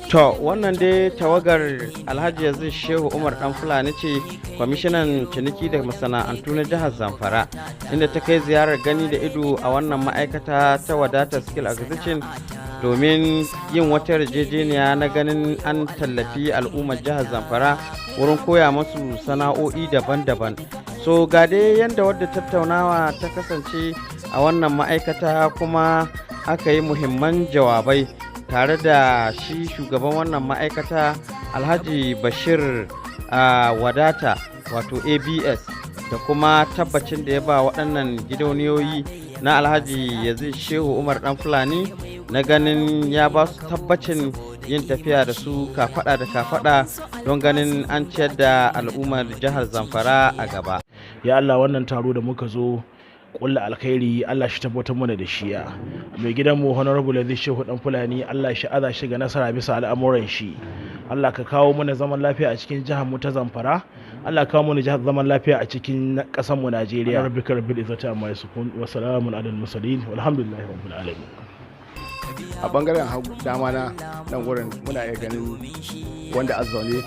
To wannan dai tawagar Alhaji Yazid Shehu Umar Dan Fulani ce kwamishinan ciniki da masana'antu na jihar Zamfara, inda ta kai ziyarar gani da ido a wannan ma'aikata ta Wadata Skill Acquisition domin yin wata yarjejeniya na ganin an tallafi al'ummar jihar Zamfara wurin koya masu sana'o'i daban-daban. So ga dai yadda wadda tattaunawa ta kasance a wannan ma'aikata, kuma aka yi muhimman jawabai tare da shi shugaban wannan ma'aikata Alhaji Bashir Wadata wato ABS, da kuma tabbacin da ya ba waɗannan gidauniyoyi na Alhaji Yazid Shehu Umar Dan Fulani na ganin ya ba su tabbacin yin tafiya da su kafada da kafada don ganin an ciyar da al'ummar jihar Zamfara a gaba. Ya Allah, wannan taro da muka zo kulla alkhairi Allah shi tabbatar mana da shi. Mai gidanmu honorable Yazid Shehu Dan Fulani, Allah shi aza shi ga nasara bisa al'amuran shi. Allah ka kawo mana zaman lafiya a cikin jihar mu ta Zamfara. Allah ka kawo mana zaman lafiya a cikin kasar mu Najeriya. Rabbika rabbil izzati amma yasifun wa salamun alal mursalin walhamdulillahi rabbil alamin. A bangaren dama na nan gurin muna iya ganin wanda azzaune